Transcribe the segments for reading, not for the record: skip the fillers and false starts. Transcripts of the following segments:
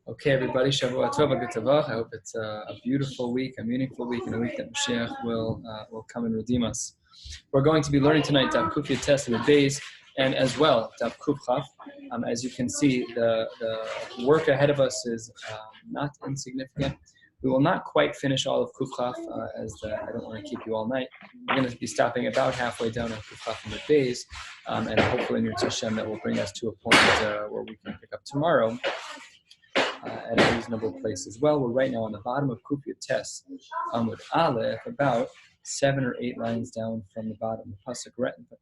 Okay, everybody, Shavua Tov, G'tavach. I hope it's a beautiful week, a meaningful week, and a week that Mashiach will come and redeem us. We're going to be learning tonight Daf Kuf Yutes and the Beis, and as well Daf Kuf Chaf. As you can see, the work ahead of us is not insignificant. We will not quite finish all of Kuf Chaf, I don't want to keep you all night. We're going to be stopping about halfway down on Kuf Chaf and the Beis, and hopefully in your Hashem that will bring us to a point where we can pick up tomorrow. At a reasonable place as well. We're right now on the bottom of Kuf Yutes, Amud Aleph, about 7 or 8 lines down from the bottom. The pasuk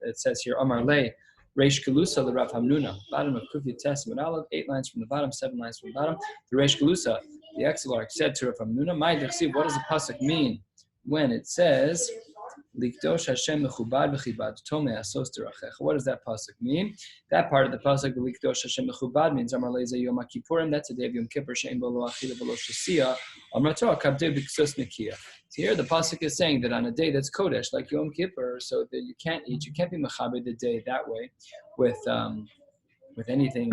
it says here, Amar Le, Reish Galusa le Rav Hamnuna. Bottom of Kuf Yutes, Amud Aleph, 8 lines from the bottom, 7 lines from the bottom. The Reish Galusa, the exilarch, said to Rav Hamnuna, "My Dechsiv, what does the pasuk mean when it says, Likdosh Hashem mechubad v'chibad tomei asos derachech"? What does that pasuk mean? That part of the pasuk, Likdosh Hashem mechubad, means Amar Leze Yom Kippurim. That's a day of Yom Kippur. She'en bo lo achila v'lo shasiya. Amar Torah kabdei b'ksos nekiya. So here the pasuk is saying that on a day that's kodesh, like Yom Kippur, so that you can't eat, you can't be mechaber the day that way with anything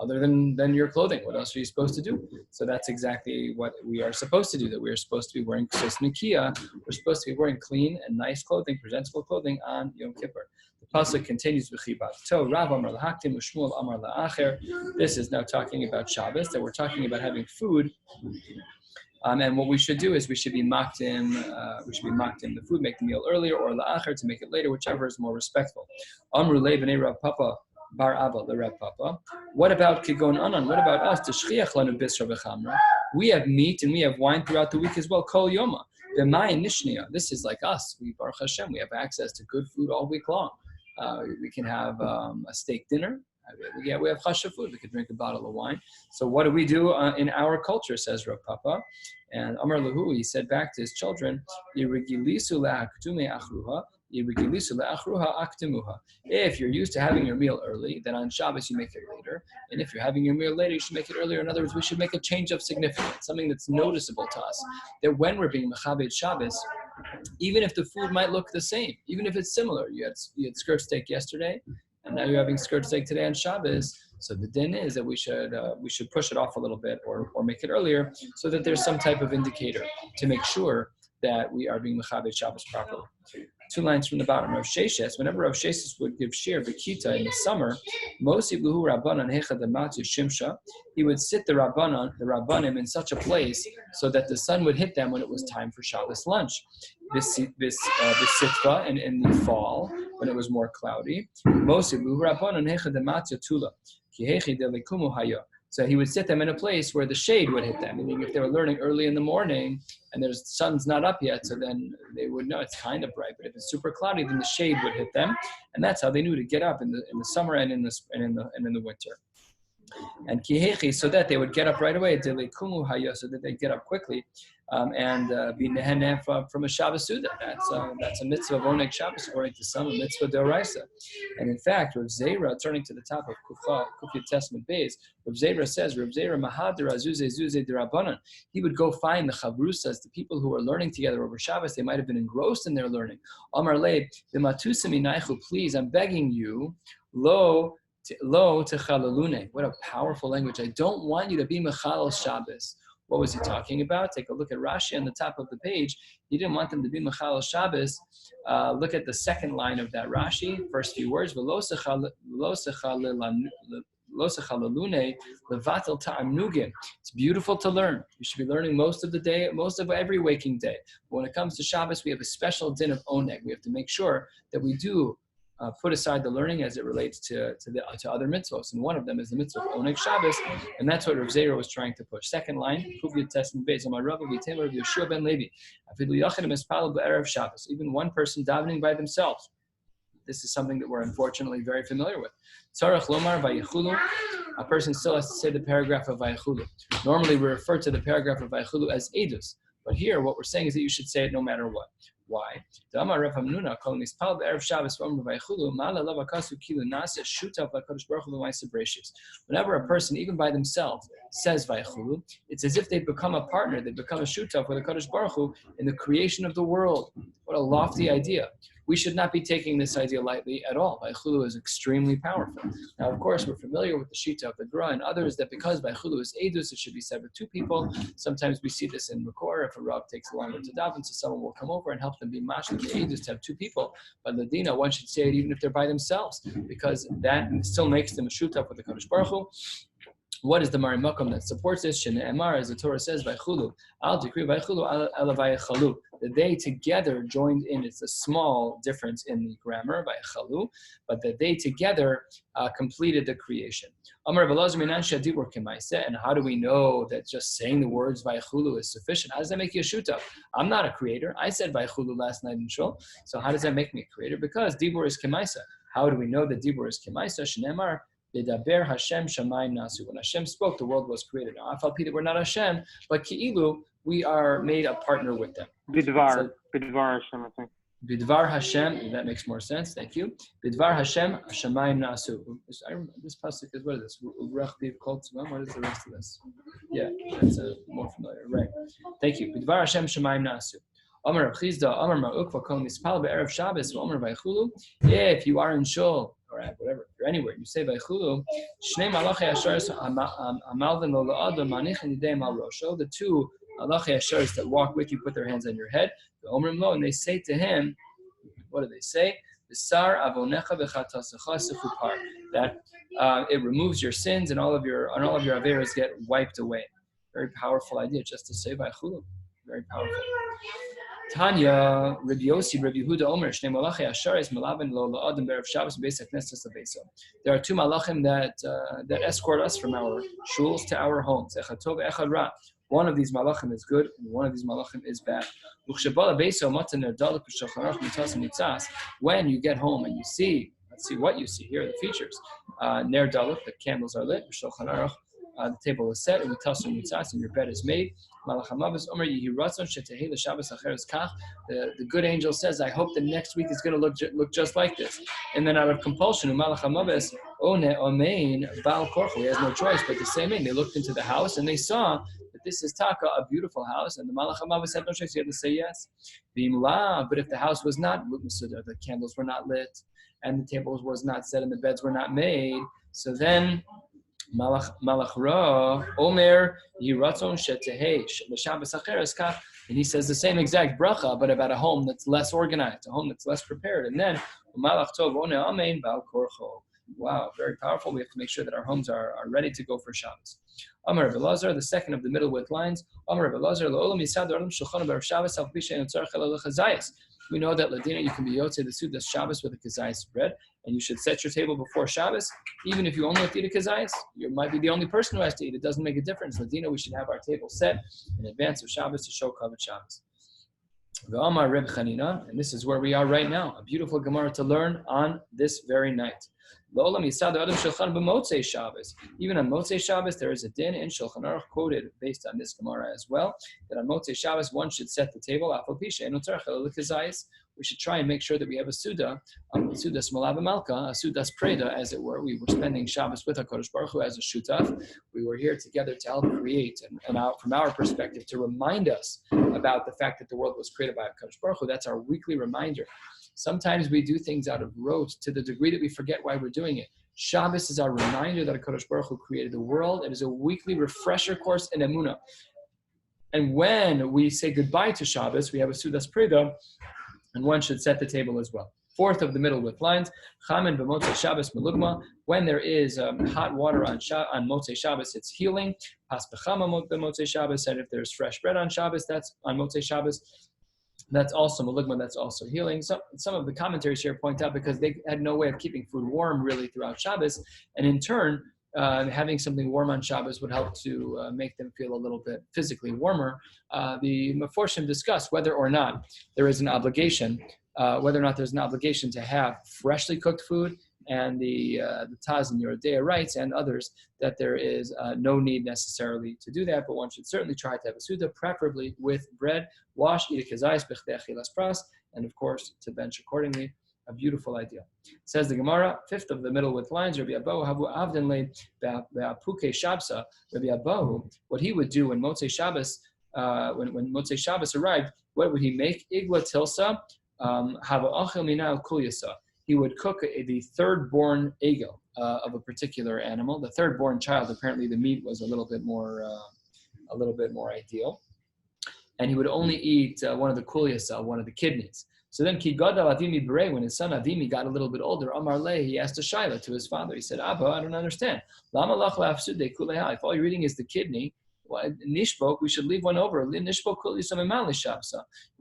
other than your clothing. What else are you supposed to do? So that's exactly what we are supposed to do, that we are supposed to be wearing ksos nikiya. We're supposed to be wearing clean and nice clothing, presentable clothing on Yom Kippur. The pasuk continues with chibat. So Rav Amar lahaktim u'Shmuel Amar la'acher. This is now talking about Shabbos, that we're talking about having food. And what we should do is we should be maktim the food, make the meal earlier, or la'acher to make it later, whichever is more respectful. Amru le b'nei Rav Papa Bar Abba le Rav Papa. What about Kigon Anan? What about us? Tishchiach lanu bisra v'chamra. We have meat and we have wine throughout the week as well. Kol Yoma. B'mayin nishniya. This is like us. We Baruch Hashem. We have access to good food all week long. We can have a steak dinner. We have chashav food. We could drink a bottle of wine. So what do we do in our culture? Says Rav Papa. And Amar Lahu, he said back to his children, Yirigilisu la'aktume achruha. If you're used to having your meal early, then on Shabbos you make it later. And if you're having your meal later, you should make it earlier. In other words, we should make a change of significance, something that's noticeable to us. That when we're being mechabed Shabbos, even if the food might look the same, even if it's similar, you had skirt steak yesterday, and now you're having skirt steak today on Shabbos. So the din is that we should push it off a little bit or make it earlier, so that there's some type of indicator to make sure that we are being mechabed Shabbos properly. 2 lines from the bottom. Rav Sheshes, whenever Rav Sheshes would give shir b'kita in the summer, Mosi bluhu Rabbanan hecha dematyu shimsha, he would sit the Rabbanim in such a place so that the sun would hit them when it was time for Shabbos lunch. This sitva in the fall when it was more cloudy. Mosi bluhu Rabbanan hecha dematyu tula, ki hechi delikumu haya. So he would sit them in a place where the shade would hit them. Meaning if they were learning early in the morning and the sun's not up yet, so then they would know it's kind of bright. But if it's super cloudy, then the shade would hit them, and that's how they knew to get up in the summer and in the winter. And kihechi, so that they would get up right away, so that they get up quickly, and be neheneh from a Shabbos Suda. That's a mitzvah of Oneg Shabbos, according to some, a mitzvah d'oraisa. And in fact, Rav Zera, turning to the top of Kuf Testament Beis, Rav Zera says, Rav Zera Mahadra Zuze Dirabanan. He would go find the chavrusas, the people who were learning together over Shabbos. They might have been engrossed in their learning. Amar le b'matusami naichu, please, I'm begging you, lo techalalune. What a powerful language. I don't want you to be mechalal Shabbos. What was he talking about? Take a look at Rashi on the top of the page. He didn't want them to be mechalal Shabbos. Look at the second line of that Rashi, first few words. Lo sechalalune levatel ta'am nugin. It's beautiful to learn. You should be learning most of the day, most of every waking day. But when it comes to Shabbos, we have a special din of oneg. We have to make sure that we do put aside the learning as it relates to other mitzvahs, and one of them is the mitzvah of Oneg Shabbos, and that's what Rav Zera was trying to push. Second line, Kuf Testament Beis, Amar Rabbi v'Temer Rav Yeshua ben Levi, Afilu Yachid Mispalel b'Erev Shabbos, even one person davening by themselves. This is something that we're unfortunately very familiar with. Tzarech Lomar Vayechulu, a person still has to say the paragraph of Vayechulu. Normally we refer to the paragraph of Vayechulu as Edus, but here what we're saying is that you should say it no matter what. Why? Whenever a person, even by themselves, says Vaychulu, it's as if they become a partner, they become a shutaf with the Kadosh Baruch Hu in the creation of the world. What a lofty idea. We should not be taking this idea lightly at all. Vaychulu is extremely powerful. Now, of course, we're familiar with the Shita of the Gra and others that because Vaychulu is Edus, it should be said with two people. Sometimes we see this in Makor, if a Rav takes longer to daven, so someone will come over and help them be mashal the Edus to have two people. But Ladina, one should say it even if they're by themselves, because that still makes them a shutaf with the Kadosh Baruch Hu. What is the Marimakom that supports this? Shne'emar, as the Torah says, Vaychulu, al tikri Vaychulu ala Vaychalu. That they together joined in. It's a small difference in the grammar, Vaychalu, but that they together completed the creation. Amar Belazar minan shadibur kemaisa. And how do we know that just saying the words Vaychulu is sufficient? How does that make you a shutaf? I'm not a creator. I said Vaychulu last night in Shul. So how does that make me a creator? Because dibur is kemaisa. How do we know that dibur is kemaisa? Shne'emar. Bedaber Hashem Shamayim Nasu. When Hashem spoke, the world was created. Now, Afal Pi, we're not Hashem, but Ki'ilu, we are made a partner with them. Bidvar Hashem, I think. Bidvar Hashem, that makes more sense. Thank you. Bidvar Hashem Shamayim Nasu. This pasuk is, what is this? What is the rest of this? Yeah, that's more familiar. Right. Thank you. Bidvar Hashem Shamayim Nasu. Amar Rav Chizda, Amar Ma'ukva Kol Mispal Be'erev Shabbos, Amar Vaychulu. If you are in Shul, or whatever, if you're anywhere, you say Vaychulu, Shnei Malachei Asharis Amalvin Lo La'adam Manichin Yidei Mal Rosho. The two Malachei Asharis that walk with you put their hands on your head. Omrim Lo, and they say to him, what do they say? B'sar Avonecha V'chatasecha Sechupar. That it removes your sins and all of your averos get wiped away. Very powerful idea just to say Vaychulu. Very powerful. Tanya, Rabbi Yossi, Rabbi Yehuda Omer, Shnei Malachei Asharis Malavan Lo La'adam Be'erev Shabbos Beis HaKnesses LeBeiso. There are two malachim that escort us from our shuls to our homes. Echad Tov, Echad Ra. One of these malachim is good, and one of these malachim is bad. When you get home and you see, let's see what you see. Here are the features. Ner Daluk, the candles are lit. The table is set, and your bed is made. The good angel says, I hope the next week is going to look just like this. And then out of compulsion, he has no choice but to say amen. They looked into the house and they saw that this is Taka, a beautiful house, and the Malach HaMavis had no choice, he had to say yes. But if the house was not Masuda, the candles were not lit, and the tables was not set, and the beds were not made, so then Malach Ra, Omer, Yiratzon Shetehei, L'Shabbos Acheres Kach, and he says the same exact bracha, but about a home that's less organized, a home that's less prepared. And then, Malach Tov, One Amen, Bal Korcho. Wow, very powerful. We have to make sure that our homes are ready to go for Shabbos. Amar Rabbi Elazar, the second of the middle width lines. Amar Rabbi Elazar, L'olam Yisad Olam Shulchan Bar Shabbos Al Pisha and Tzarech El Chazayis. We know that Ladina, you can be Yotze the Sudas Shabbos with a Kazayis bread, and you should set your table before Shabbos, even if you only have to eat a Kazayis. You might be the only person who has to eat. It doesn't make a difference. Ladina, we should have our table set in advance of Shabbos to show Kavod Shabbos. V'amar Reb Chanina, and this is where we are right now, a beautiful Gemara to learn on this very night. L'olam Yisad Adam Shulchan b'Motzei Shabbos. Even on Motzei Shabbos, there is a din in Shulchan Aruch quoted based on this Gemara as well, that on Motzei Shabbos one should set the table. We should try and make sure that we have a Suda, Sudas Malava Malka, a Sudas Preda, as it were. We were spending Shabbos with HaKadosh Baruch Hu as a Shutaf. We were here together to help create, and out, from our perspective, to remind us about the fact that the world was created by HaKadosh Baruch Hu. That's our weekly reminder. Sometimes we do things out of rote to the degree that we forget why we're doing it. Shabbos is our reminder that HaKadosh Baruch Hu created the world. It is a weekly refresher course in Emunah. And when we say goodbye to Shabbos, we have a Sudas Preda, and one should set the table as well. Fourth of the middle width lines, Chamen b'motzei Shabbos melugma. When there is hot water on Motzei Shabbos, it's healing. Pas b'chama b'motzei Shabbos, and if there's fresh bread on Shabbos, that's on Motzei Shabbos. That's also melugma, that's also healing. Some of the commentaries here point out because they had no way of keeping food warm really throughout Shabbos, and in turn, having something warm on Shabbos would help to make them feel a little bit physically warmer. The Meforshim discuss whether or not there is an obligation, to have freshly cooked food, and the Taz and Yerodea writes, and others, that there is no need necessarily to do that, but one should certainly try to have a Suda, preferably with bread, wash, eat a kazayis, b'chdei achilas pras, and of course to bench accordingly. A beautiful idea. Says the Gemara, fifth of the middle with lines, Rabbi Abahu havu avden le be'apuke shabsa. Rabbi Abahu, what he would do when Motzei Shabbos, when Motzei Shabbos arrived, what would he make? Igla tilsa, hava achel mina kulyasa. He would cook the third-born egel of a particular animal. The third-born child, apparently the meat was a little bit more ideal, and he would only eat one of the kulyasa, one of the kidneys. So then, Ki Gadal Avimi Bere, when his son Avimi got a little bit older, Amar Le, he asked a shaila to his father. He said, Abba, I don't understand. Lama lach la'afsude kuleha. If all you're eating is the kidney, nishbok, we should leave one over. Why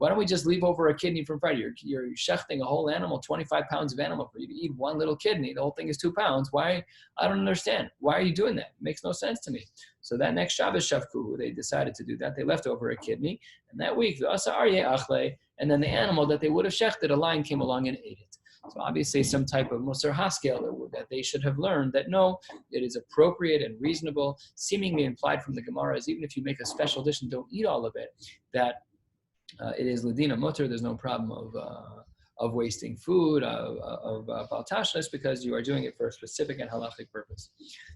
don't we just leave over a kidney from Friday? You're shechting a whole animal, 25 pounds of animal for you to eat one little kidney. The whole thing is 2 pounds. Why? I don't understand. Why are you doing that? It makes no sense to me. So that next Shabbos Shavku, they decided to do that. They left over a kidney. And that week, the Asa Aryeh Achle, and then the animal that they would have shechted, a lion came along and ate it. So obviously some type of Musar Haskel that they should have learned that no, it is appropriate and reasonable, seemingly implied from the Gemara is even if you make a special dish and don't eat all of it, that it is Ladina Mutter, there's no problem of wasting food, of baltashlis, because you are doing it for a specific and halachic purpose.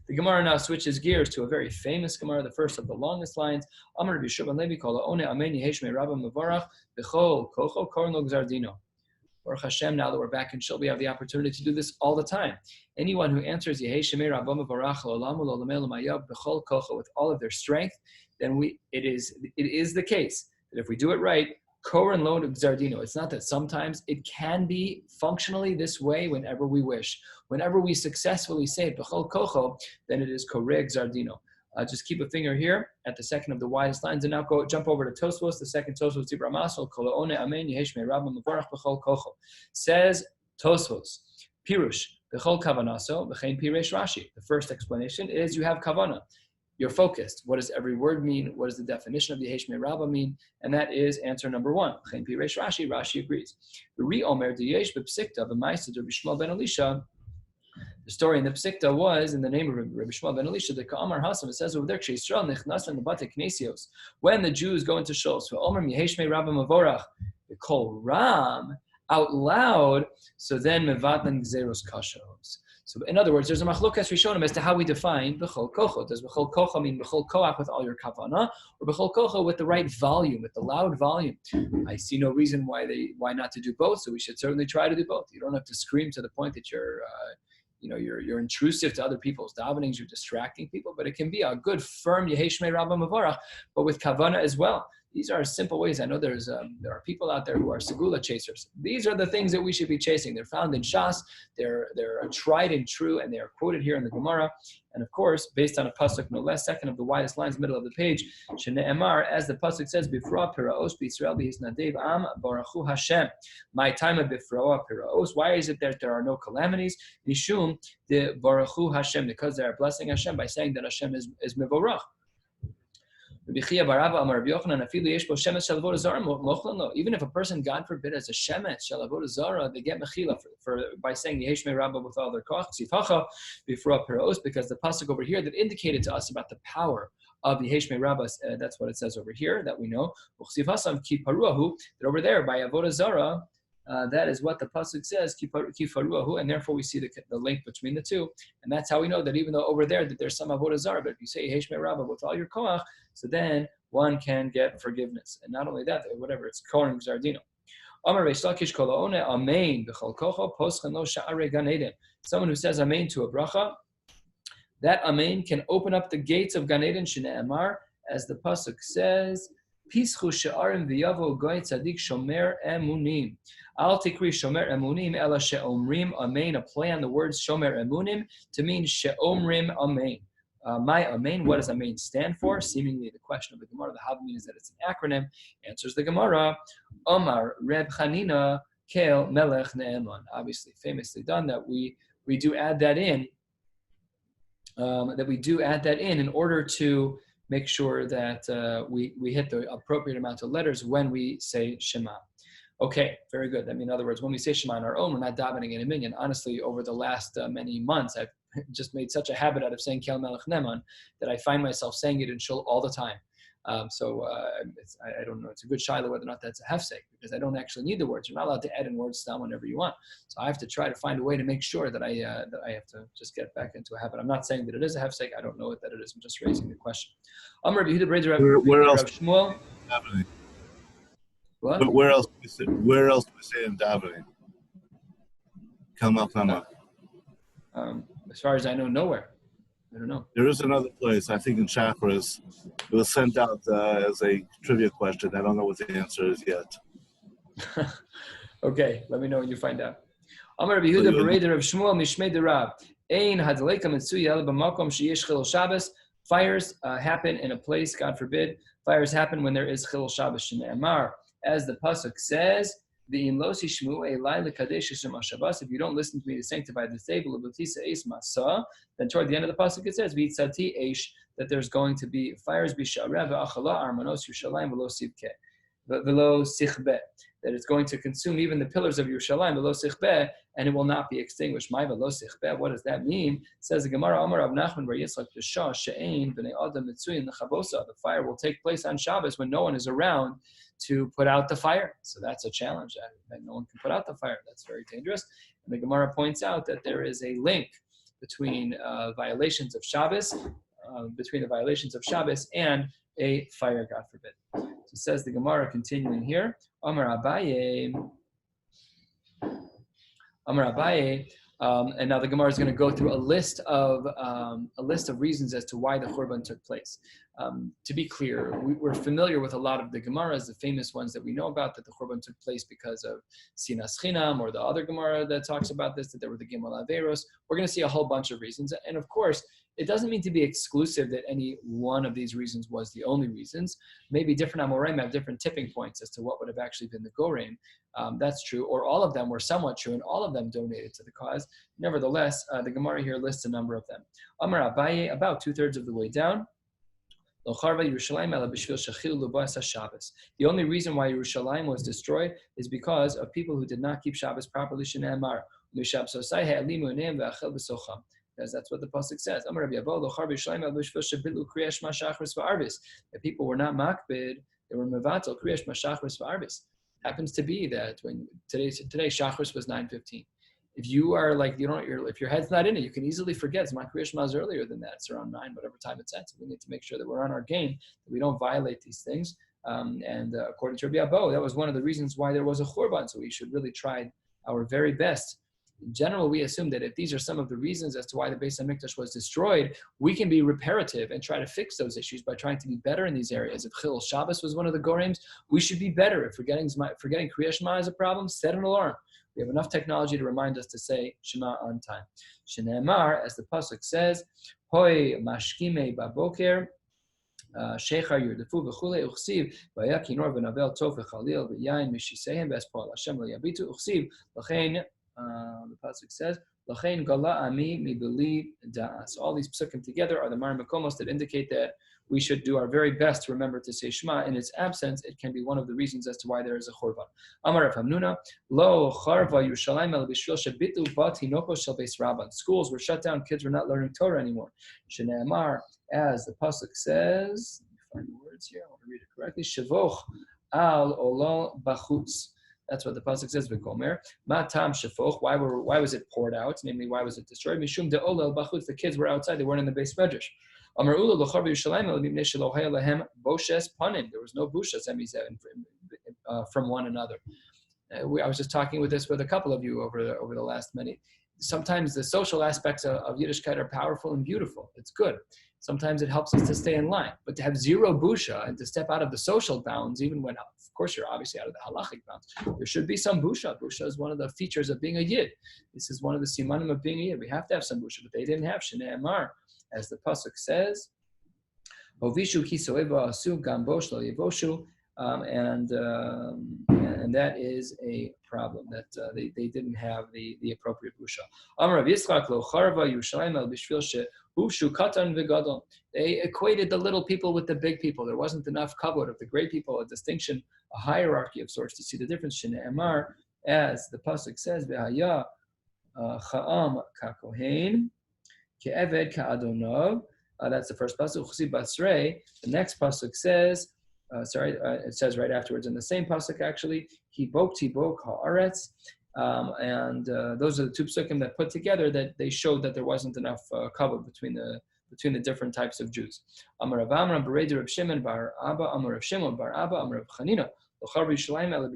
The Gemara now switches gears to a very famous Gemara, the first of the longest lines. Amar Rabbi Shimon Levi kol ha'one amen yeheshmei Rabbi Mevorach b'chol kocho korno gzardino. Baruch Hashem, now that we're back in Shul, we have the opportunity to do this all the time. Anyone who answers Yehei Shemei Rabba Mevorach L'olam U'Olamei L'Mayav B'chol Kocho with all of their strength, then it is the case that if we do it right, Koren Lo Gzardino. It's not that sometimes it can be functionally this way whenever we wish. Whenever we successfully say B'chol Kocho, then it is Koreh Gzardino. Just keep a finger here at the second of the widest lines, and now jump over to Tosfos, the second Tosfos, Dibra Masol, Kol Ha'one Amen, Yeheshmei Rabba Mevorach B'chol Kocho. Says Tosfos, Pirush, B'chol Kavanaso, B'chein Piresh Rashi. The first explanation is you have Kavana. You're focused. What does every word mean? What does the definition of Yeheshmei Rabba mean? And that is answer number one. B'chein Piresh Rashi, Rashi agrees. Ri Omer D'yesh B'psikta B'maisa Rabbi Shmuel ben Elisha. The story in the Psikta was in the name of Rabbi Shmuel ben Elisha, the Ka'amar Hasam, it says over there, when the Jews go into Shul, so Omer Yeheshmei Rabba Mevorach, they call Ram out loud, so then Mevatlan Gzeros Kashos. So in other words, there's a machlokas rishonim as to how we define B'chol Kocho. Does B'chol Kocho mean B'chol Koach with all your kavana, or B'chol Kocho with the right volume, with the loud volume? I see no reason why not to do both, so we should certainly try to do both. You don't have to scream to the point that you're intrusive to other people's davenings, you're distracting people, but it can be a good, firm Yeheshmei Rabba Mevorach, but with kavana as well. These are simple ways. I know there are people out there who are segula chasers. These are the things that we should be chasing. They're found in Shas. They're tried and true, and they are quoted here in the Gemara. And of course, based on a pasuk no less, second of the widest lines, middle of the page, Shene'emar, as the pasuk says, Bifroa Piraos B'Yisrael B'Hisnadev Am Baruchu Hashem. My time of Bifroa Piraos. Why is it that there are no calamities? Mishum the Baruchu Hashem, because they are blessing Hashem by saying that Hashem is Mevorach. Even if a person, God forbid, has a shemet shel zara, they get mechila for by saying Yeheshmei Rabba with all their koch, because the pasuk over here that indicated to us about the power of Yeheshmei Rabba, that's what it says over here that we know. That over there by avodah zara. That is what the pasuk says, kifaruahu, and therefore we see the link between the two, and that's how we know that even though over there that there's some avodah zarah, but if you say Yeheshmei Rabba with all your koach, so then one can get forgiveness, and not only that, whatever it's kohen zardino. Someone who says amen to a bracha, that amen can open up the gates of Gan Eden, Shne'emar, as the pasuk says. Pischu she'arim v'yavo goy tzadik shomer emunim. Al tikri shomer emunim ela she'omrim amen. A play on the words shomer emunim to mean she'omrim amen. My amen, what does amen stand for? Seemingly the question of the Gemara, the Havamina is that it's an acronym. Answers the Gemara, Omar Reb Chanina Kel Melech Ne'eman. Obviously, famously done that we do add that in. In order to make sure that we hit the appropriate amount of letters when we say Shema. Okay, very good. I mean, in other words, when we say Shema on our own, we're not davening in a minyan. Honestly, over the last many months, I've just made such a habit out of saying Kel Melech Ne'eman that I find myself saying it in shul all the time. I don't know. It's a good shiloh whether or not that's a hefsek, because I don't actually need the words. You're not allowed to add in words down whenever you want. So I have to try to find a way to make sure that I have to just get back into a habit. I'm not saying that it is a hefsek. I don't know that it is. I'm just raising the question. Rabbi Yehuda Breder Where else? Rav Shmuel. What? Where else? Where else do we say in davening? Come up. As far as I know, nowhere. I don't know. There is another place, I think in Chakras. It was sent out as a trivia question. I don't know what the answer is yet. Okay, let me know when you find out. Amar Rabbi Yehuda Bereder of Shmuel Mishmei Derab. Ein hadleika mitzuya el b'makom sheyesh chilul Shabbos. Fires happen in a place, God forbid. Fires happen when there is chilul Shabbos. Shne'emar, as the pasuk says, V'im lo tishmu elai lekadesh Hashem haShabbos. If you don't listen to me to sanctify this day, then toward the end of the pasuk it says, V'itzati eish, that there's going to be fires b'sha'areh v'achala armanos Yerushalayim v'lo sivkeh. V'lo sichbeh, that it's going to consume even the pillars of Yerushalayim, v'lo sichbeh, and it will not be extinguished. My v'lo sichbeh, what does that mean? It says the Gemara, Amar Rav Nachman bar Yitzchak B'shah she'ein b'nei adam mitzuyin l'chabosa. The fire will take place on Shabbos when no one is around to put out the fire. So that's a challenge, that no one can put out the fire. That's very dangerous. And the Gemara points out that there is a link between violations of Shabbos, and a fire, God forbid. So says the Gemara, continuing here, Amar Abaye, and now the Gemara is going to go through a list of reasons as to why the Churban took place. To be clear, we're familiar with a lot of the Gemaras, the famous ones that we know about, that the Churban took place because of Sinas Chinam, or the other Gemara that talks about this, that there were the Gimel Averos. We're going to see a whole bunch of reasons. And of course, it doesn't mean to be exclusive that any one of these reasons was the only reasons. Maybe different Amoraim have different tipping points as to what would have actually been the Goreim. That's true. Or all of them were somewhat true, and all of them donated to the cause. Nevertheless, the Gemara here lists a number of them. Amar Abaye, about 2/3 of the way down. The only reason why Yerushalayim was destroyed is because of people who did not keep Shabbos properly. Because that's what the pasuk says. The people were not makbid; they were mevatel kriyash mashachris v'arbis. Happens to be that when today Shachris was 9:15. If you are like if your head's not in it, you can easily forget. It's my Kriyash Maz earlier than that. It's around 9, whatever time it's at. So we need to make sure that we're on our game, that we don't violate these things. According to Rabbi Abo, that was one of the reasons why there was a Churban. So we should really try our very best. In general, we assume that if these are some of the reasons as to why the Beis HaMikdash was destroyed, we can be reparative and try to fix those issues by trying to be better in these areas. If Chilul Shabbos was one of the Gorems, we should be better. If forgetting Kriyash Shema is a problem, set an alarm. We have enough technology to remind us to say Shema on time. Shne'emar, as the pasuk says, Hoi mashkime baboker, Shechar yurdefu v'chulei uchsiv v'aya kinor v'navel tov v'chalil v'yayin mishisehem v'espol Hashem lo yabitu uchsiv l'chein. The pasuk says, "L'chein gala ami mibeli da'as." All these psukim together are the Mar Makomos that indicate that we should do our very best to remember to say Shema. In its absence, it can be one of the reasons as to why there is a Churban. Amar Rav Hamnuna, Lo charva Yerushalayim el b'shvil shebitu bat hinoko shel beis Rabban. Schools were shut down; kids were not learning Torah anymore. Shne'emar, as the pasuk says, let me find the words here. I want to read it correctly. Shevoch al olol bachutz. That's what the pasuk says. V'gomer matam shefoch. Why was it poured out? Namely, why was it destroyed? Mishum de olel bachutz. The kids were outside; they weren't in the base medrash. Amar ula l'char v'Yerushalayim el b'mnei shelo haya lahem boshes panim. There was no bushas from one another. I was just talking with a couple of you over the last minute. Sometimes the social aspects of Yiddishkeit are powerful and beautiful. It's good. Sometimes it helps us to stay in line. But to have zero busha and to step out of the social bounds, even when, of course, you're obviously out of the halachic bounds, there should be some busha. Busha is one of the features of being a yid. This is one of the simanim of being a yid. We have to have some busha, but they didn't have. Shnei Amar, as the pasuk says, Hovishu kisoeva asu gambosh lo yevoshu. And that is a problem, that they didn't have the appropriate busha. Amar Rav Yitzchak lo charva Yerushalayim el b'shvil shehushu katan v'gadol. They equated the little people with the big people. There wasn't enough kavod of the great people, a distinction, a hierarchy of sorts to see the difference. Shne'emar, as the pasuk says, v'haya cha'am kakohen ke'eved ka'adonav That's the first pasuk. The next pasuk says, it says right afterwards in the same pasuk actually, Hibok Tibok Haaretz. And those are the two psukim that put together that they showed that there wasn't enough cover between the different types of Jews. Amar Rav Amram Bereder Reb Shimon Bar Abba Amar Rav Shimon Bar Abba Amar Rav Chanina. That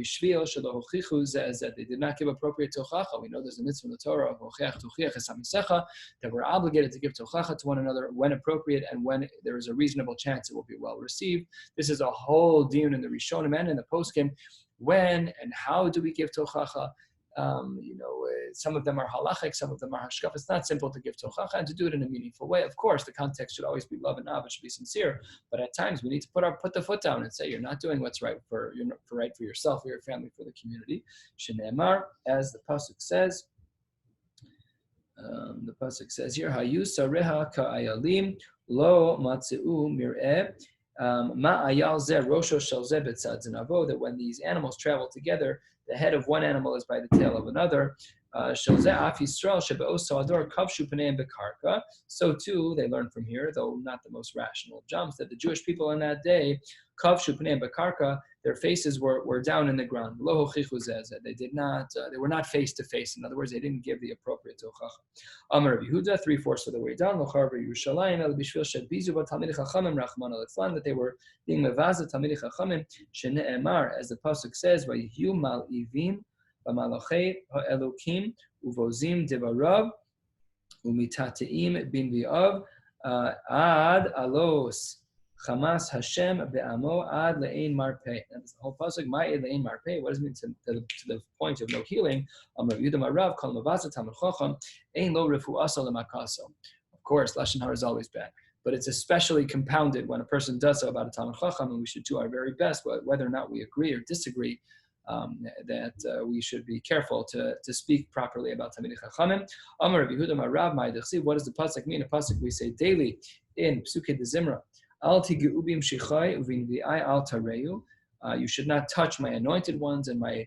they did not give appropriate tochacha. We know there's a mitzvah in the Torah of that we're obligated to give tochacha to one another when appropriate and when there is a reasonable chance it will be well received. This is a whole diyun in the Rishonim and in the Poskim. When and how do we give tochacha? Some of them are halachic, some of them are hashkaf. It's not simple to give tochacha and to do it in a meaningful way. Of course, the context should always be love and av, it should be sincere. But at times, we need to put the foot down and say you're not doing what's right for yourself, for your family, for the community. Shene'emar, as the pasuk says. The pasuk says here, Hayu sareha ka'ayalim lo matzeu mir'eh. That when these animals travel together, the head of one animal is by the tail of another. So too, they learn from here, though not the most rational of jumps, that the Jewish people in that day, their faces were down in the ground. They were not face to face. In other words, they didn't give the appropriate tochacha. Amar Rabbi Yehuda, 3/4 of the way down, that they were being mevazah talmidei chachamim, shene'emar, as the pasuk says, vayihyu mal'ivim b'malachei ha'elokim uvozim devarav umitateim bin v'av ad alos Chamas Hashem be'amo ad le'ein marpeh. That's the whole pasuk. Ma'ed le'ein marpeh. What does it mean to the point of no healing? Amar Yudam Arav kol mavasa tamar chacham ein lo refuasa lemakaso. Of course, lashon hara is always bad, but it's especially compounded when a person does so about a tamar chacham, and we should do our very best, whether or not we agree or disagree. That we should be careful to speak properly about Talmidei Chachamim. Amar Rabbi Yehuda Marav Ma'idechsi. What does the pasuk mean? A pasuk we say daily in Psukei de Zimra. Al tigu bim shichai uvin v'ai al tareyu. You should not touch my anointed ones and my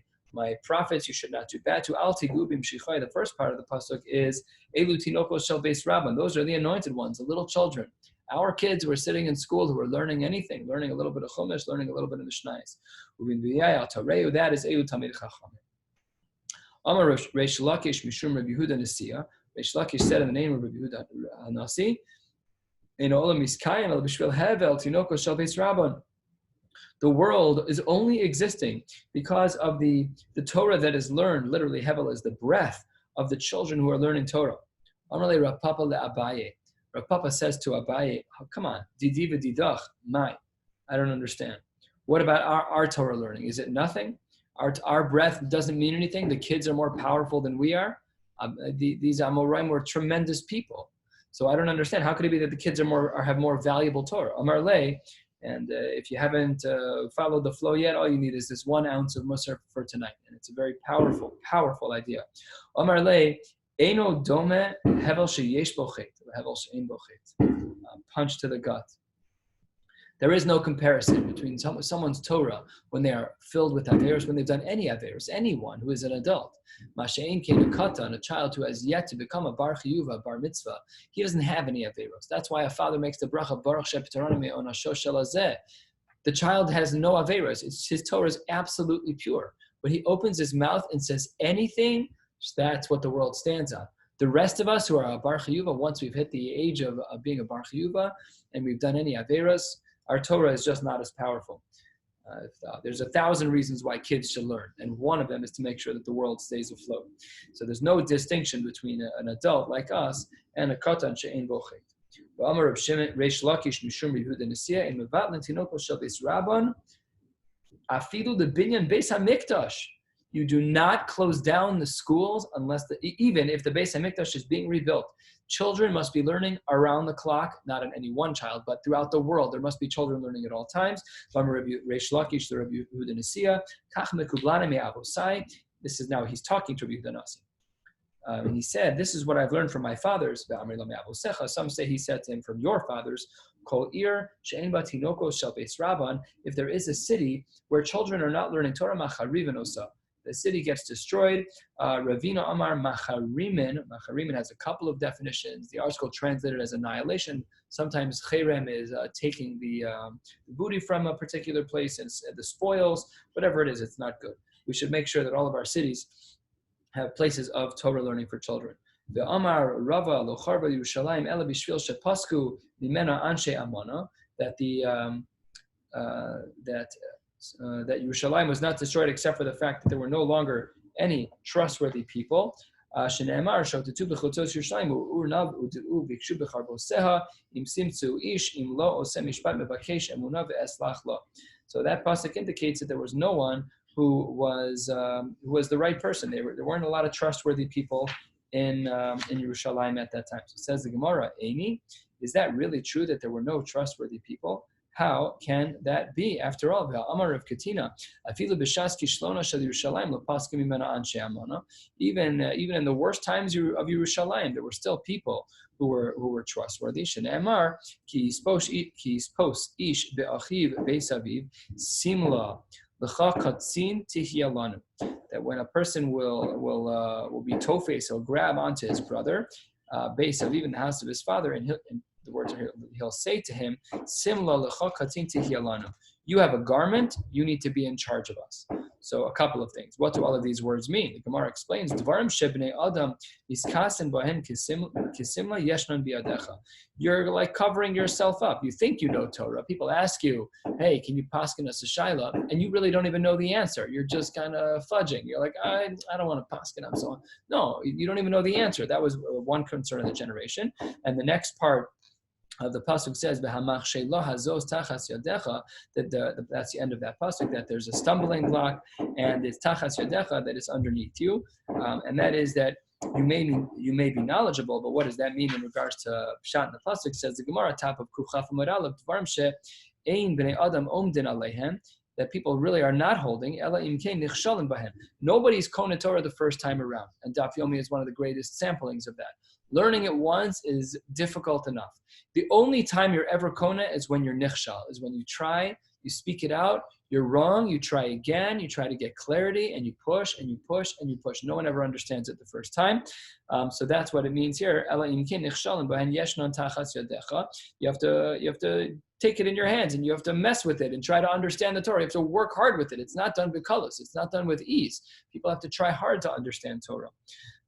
prophets. You should not do bad to. Al tigu bim shichai. The first part of the pasuk is Elu tinokos shel beis Rabban. Those are the anointed ones, the little children. Our kids who are sitting in school who are learning anything, learning a little bit of Chumash, learning a little bit of Mishnayos. That is Ehu Talmidei Chachamim. Amar Reish Lakish Mishum Rabbi Yehuda Nasiya. Reish Lakish said in the name of Rabbi Yehuda Nasi, the world is only existing because of the Torah that is learned. Literally, Hevel is the breath of the children who are learning Torah. Amar le Rav Papa le Abaye. Rav Papa says to Abaye, oh, come on, Didi v'didach, mai. I don't understand. What about our Torah learning? Is it nothing? Our breath doesn't mean anything? The kids are more powerful than we are? These Amoraim were tremendous people. So I don't understand. How could it be that the kids have more valuable Torah? Amar le, and if you haven't followed the flow yet, all you need is this 1 ounce of musar for tonight. And it's a very powerful, powerful idea. Amar le, Eino dome hevel sheyesh bo chet, hevel she'ein bo chet. Punch to the gut. There is no comparison between someone's Torah when they are filled with averos, when they've done any averos, anyone who is an adult. Mashein kein katan, a child who has yet to become a bar chiyuva, bar mitzvah, he doesn't have any averos. That's why a father makes the bracha baruch she'p'toranu me'onasho shel hazeh. The child has no averos. His Torah is absolutely pure. When he opens his mouth and says anything, that's what the world stands on. The rest of us who are a bar chiyuva, once we've hit the age of being a bar chiyuva and we've done any averos, our Torah is just not as powerful. There's 1,000 reasons why kids should learn, and one of them is to make sure that the world stays afloat. So there's no distinction between an adult like us and a katan she'ein bo chet. V'amar Reb Shimon Reish Lakish Mishum Yehuda Nasiya in mevatlan tinoko shel beis Rabban afilu the binyan beis hamikdash. You do not close down the schools even if the Beis HaMikdash is being rebuilt. Children must be learning around the clock, not in any one child, but throughout the world. There must be children learning at all times. Reish Lakish, the Rabbi Yehuda Nasiya, Kach mekublane me'avosai. This is now, he's talking to Rabbi Yehuda Nasi. And he said, this is what I've learned from my fathers. Some say he said to him, from your fathers, Kol ir she'en ba tinoko shel beis Rabban. If there is a city where children are not learning Torah, macharivin osa. the city gets destroyed. Ravina Amar Macharimin. Macharimin has a couple of definitions. The article translated as annihilation. Sometimes cherem is taking the booty from a particular place and the spoils. Whatever it is, it's not good. We should make sure that all of our cities have places of Torah learning for children. The Amar Rava lo charba Yerushalayim ela bishvil shepasku mimena anshe amana, that that Yerushalayim was not destroyed except for the fact that there were no longer any trustworthy people. Shene'emar shotetu b'chotzos Yerushalayim u'urnav u'du b'ikshu b'charboseha im simtzu ish im lo osem mishpat mevakesh emunah ve'eslach lo. So that pasuk indicates that there was no one who was the right person. There weren't a lot of trustworthy people in Yerushalayim at that time. So says the Gemara, Amy, is that really true that there were no trustworthy people? How can that be? After all, Amar of Katina, even in the worst times of Yerushalayim, there were still people who were trustworthy. Shene'emar ki yispos ish be'achiv beisaviv simla l'cha katzin tihya lanu. That when a person will be two-faced, he'll grab onto his brother, beisaviv, in the house of his father, and the words are here, he'll say to him, Simla lecha katin tihya lanu. You have a garment, you need to be in charge of us. So a couple of things. What do all of these words mean? The Gemara explains, Dvarim shebnei adam iskasen bahen kisimla yeshnan biadecha. You're like covering yourself up. You think you know Torah. People ask you, hey, can you paskin us a shaila? And you really don't even know the answer. You're just kind of fudging. You're like, I don't want to paskin and so on. No, you don't even know the answer. That was one concern of the generation. And the next part the pasuk says, that that's the end of that pasuk, that there's a stumbling block and it's tachas yadecha, that is underneath you, and that is that you may be knowledgeable, but what does that mean in regards to pshat in the pasuk? Says the Gemara, top of Kufchaf Amud Aleph, dvarim she'ein bnei adam omdin aleihem, that people really are not holding. Nobody's Kona Torah the first time around, and Daf Yomi is one of the greatest samplings of that. Learning it once is difficult enough. The only time you're ever Kona is when you're nichshal, is when you try, you speak it out, you're wrong, you try again, you try to get clarity, and you push, and you push, and you push. No one ever understands it the first time. So that's what it means here. You have to take it in your hands, and you have to mess with it and try to understand the Torah. You have to work hard with it. It's not done with colors. It's not done with ease. People have to try hard to understand Torah.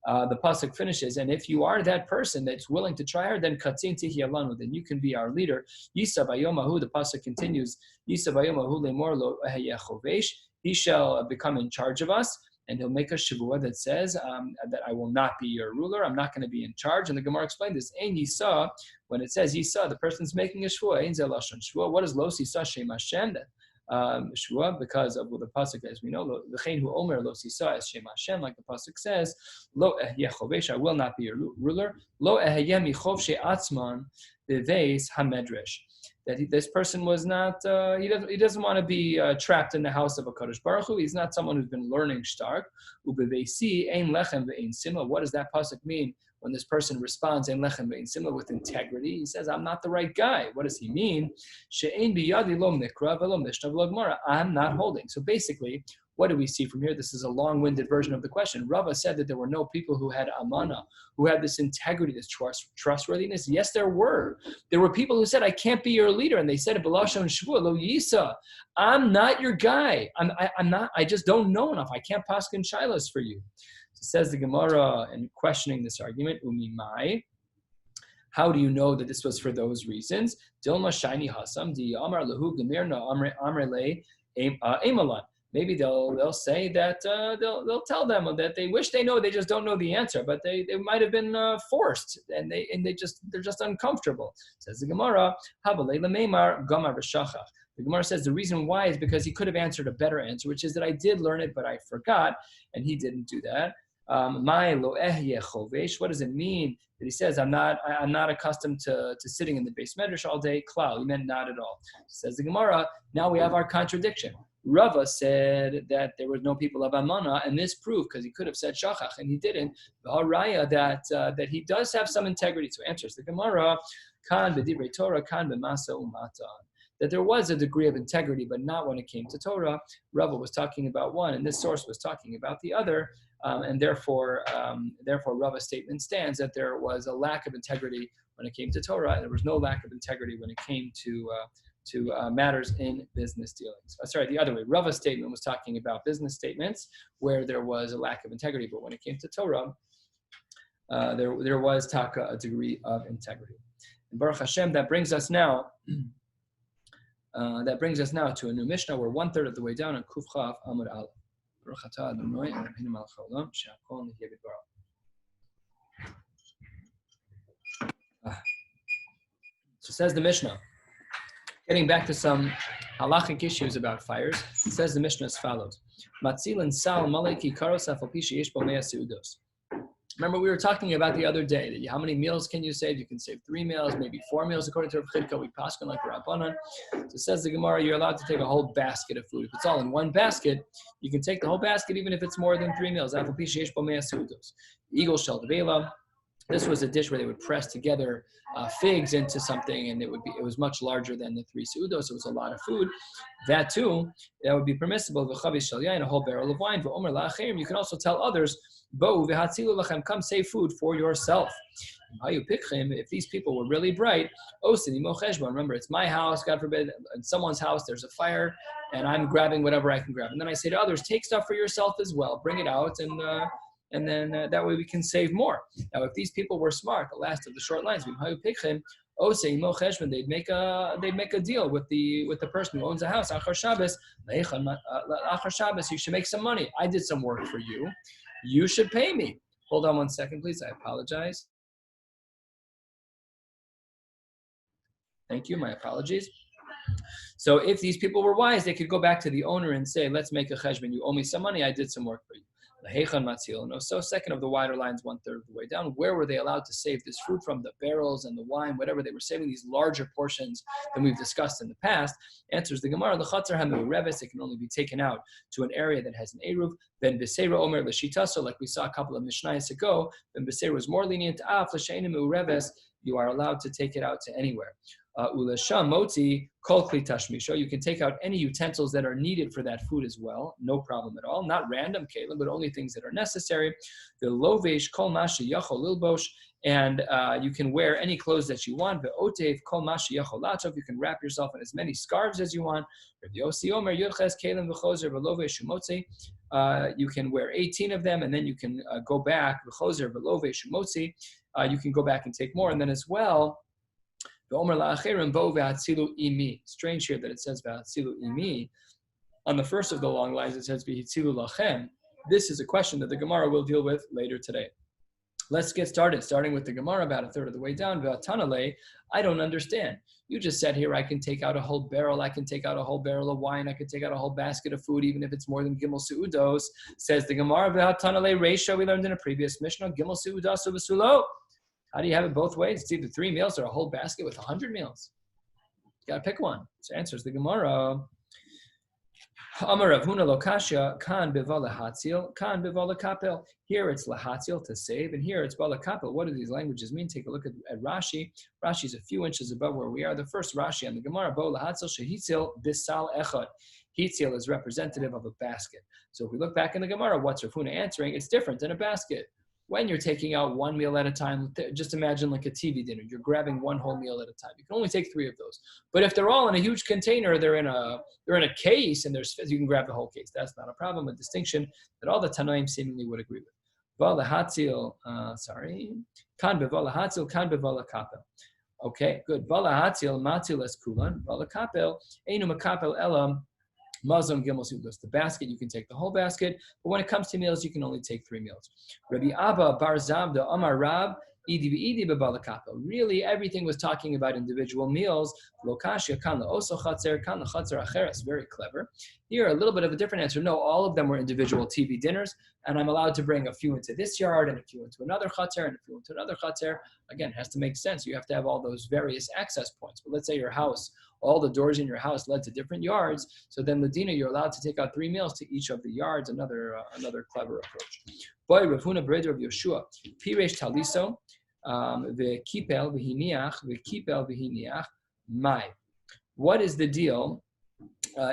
The pasuk finishes, and if you are that person that's willing to try hard, then katzin tihya lanu, then you can be our leader. Yisav ayomahu, the pasuk continues, Yisav ayomahu lemor lo chovesh, he shall become in charge of us, and he'll make a shavua that says that I will not be your ruler, I'm not going to be in charge. And the Gemara explained this, ein yisa, when it says yisa, the person's making a shvua, ein zeh lashon shvua. What is lo sisa shem Hashem? Shua, because of the pasuk, as we know, v'chein hu omer lo sisa es shem Hashem, like the pasuk says, lo ehyeh chovesh, I will not be your ruler, lo ehyeh michov she'atzman beveis hamedrash. That this person was not, he doesn't want to be trapped in the house of a Kadosh Baruch Hu. He's not someone who's been learning stark. Ubeveisi ein lechem ve'ein simla. What does that pasuk mean when this person responds ein lechem ve'ein simla with integrity? He says, I'm not the right guy. What does he mean? She'ein biyadi lo mikra velo mishnav lo gemara. I'm not holding. So basically, what do we see from here? This is a long-winded version of the question. Rava said that there were no people who had amana, who had this integrity, this trustworthiness. Yes, there were. There were people who said, I can't be your leader. And they said, B'lashon shvua lo yisa. I'm not your guy. I'm not, I just don't know enough. I can't paskin shilas for you. So says the Gemara, and questioning this argument, umimai. How do you know that this was for those reasons? Dilma shiny hasam, di amar lahu gemirna amre le emalan. Maybe they'll say that they'll tell them that they wish they know, they just don't know the answer, but they might have been forced, and they're just uncomfortable. Says the Gemara, the Gemara says the reason why is because he could have answered a better answer, which is that I did learn it, but I forgot, and he didn't do that. What does it mean that he says I'm not accustomed to sitting in the base medrash all day? Klal, he meant not at all. Says the Gemara, now we have our contradiction. Rava said that there were no people of Amana, and this proved, because he could have said Shachach, and he didn't, Raya, that he does have some integrity. So answers the Gemara, Kan b'divrei Torah, Kan b'masa umatan. that there was a degree of integrity, but not when it came to Torah. Rabbi was talking about one, and this source was talking about the other, and therefore Rabbi's statement stands that there was a lack of integrity when it came to Torah, and there was no lack of integrity when it came to matters in business dealings. The other way. Rava's statement was talking about business statements where there was a lack of integrity, but when it came to Torah, there was a degree of integrity. And Baruch Hashem, that brings us now to a new Mishnah. We're 1/3 of the way down on Kuf Chav Amud Aleph. Baruch atah Adonai Eloheinu melech haolam she'akol nihye b'dvarav. So says the Mishnah. Getting back to some halachic issues about fires, it says the Mishnah as follows: Matzilin sal maleki karos afal pi sheyesh bo mea seudos. Remember, we were talking about the other day that how many meals can you save? You can save 3 meals, maybe 4 meals, according to Rav Chidka. We paskin like Rabbanan. So it says the Gemara, you're allowed to take a whole basket of food. If it's all in one basket, you can take the whole basket, even if it's more than 3 meals. Afal pi sheyesh bo mea seudos. Eagle shel devela. This was a dish where they would press together figs into something, and it was much larger than the 3 seudos, so it was a lot of food. That would be permissible. V'chavis shel yain, a whole barrel of wine. V'omer la'acherim, you can also tell others, Bo'u v'hatzilu lachem, come save food for yourself. If these people were really bright, remember, it's my house, God forbid, in someone's house, there's a fire, and I'm grabbing whatever I can grab. And then I say to others, take stuff for yourself as well, bring it out, and then that way we can save more. Now, if these people were smart, the last of the short lines, they'd make a deal with the person who owns the house. Achar Shabbos, you should make some money. I did some work for you. You should pay me. Hold on one second, please. I apologize. Thank you. My apologies. So if these people were wise, they could go back to the owner and say, let's make a cheshbon. You owe me some money. I did some work for you. So second of the wider lines, 1/3 of the way down. Where were they allowed to save this fruit from? The barrels and the wine, whatever they were saving, these larger portions than we've discussed in the past. Answers the Gemara, l'chatzar ha'me'ureves, it can only be taken out to an area that has an eruv. Ben b'seira omer l'shitaso, like we saw a couple of mishnayos ago. Ben b'seira was more lenient. Af l'she'enim me'ureves, you are allowed to take it out to anywhere. Ulasham moti kol kli tashmisho. You can take out any utensils that are needed for that food as well, no problem at all. Not random kalim, but only things that are necessary. The lovesh kol mashi yachol lilbosh, and you can wear any clothes that you want. The otev kol mashi yachol latov. You can wrap yourself in as many scarves as you want. Yossi omer yudches kalim v'chozer v'lovesh umotzi. You can wear 18 of them, and then you can go back v'chozer v'lovesh umotzi. You can go back and take more, and then as well. Strange here that it says v'hatzilu imi. On the first of the long lines, it says v'hatzilu lachem. This is a question that the Gemara will deal with later today. Let's get started, starting with the Gemara about 1/3 of the way down. V'atanale, I don't understand. You just said here I can take out a whole barrel, I can take out a whole barrel of wine, I can take out a whole basket of food, even if it's more than Gimel Seudos. Says the Gemara, v'atanale reisha, we learned in a previous Mishnah, Gimel Seudos v'sulo. How do you have it both ways? It's either 3 meals or a whole basket with 100 meals. You got to pick one. So answers the Gemara. Amar Rav Huna lo kasha, kan beva lahatzil, kan beva lakapel. Here it's lahatzil, to save, and here it's beva lakapel. What do these languages mean? Take a look at Rashi. Rashi's a few inches above where we are. The first Rashi on the Gemara, bo lahatzil shehitzil bisal echad. Hitzil is representative of a basket. So if we look back in the Gemara, what's Rav Huna answering? It's different than a basket. When you're taking out 1 meal at a time, just imagine like a TV dinner. You're grabbing 1 whole meal at a time. You can only take 3 of those. But if they're all in a huge container, they're in a case, and you can grab the whole case. That's not a problem. A distinction that all the Tanoim seemingly would agree with. Kan bevala hatzil, kan bevala kapel. Okay, good. Vala hatzil matzil es kulan. Vala kapel einu makapel elam. Muslim Gimel Seudos. The basket, you can take the whole basket, but when it comes to meals, you can only take 3 meals. Rabbi Abba Bar Zabda Amar Rab Idi v'idi b'balakapo. Really, everything was talking about individual meals. Lokashia kan la'oso chatzer, kan la'chatzer acheres. Very clever. Here, a little bit of a different answer. No, all of them were individual TV dinners, and I'm allowed to bring a few into this yard, and a few into another chatzer, and a few into another chatzer. Again, it has to make sense. You have to have all those various access points. But let's say your house, all the doors in your house led to different yards. So then Medina, you're allowed to take out 3 meals to each of the yards. Another clever approach. Boy, Rav Huna B'red Rav Yoshua, Piresh Taliso, the Kipel V'hiniach, Mai. what is the deal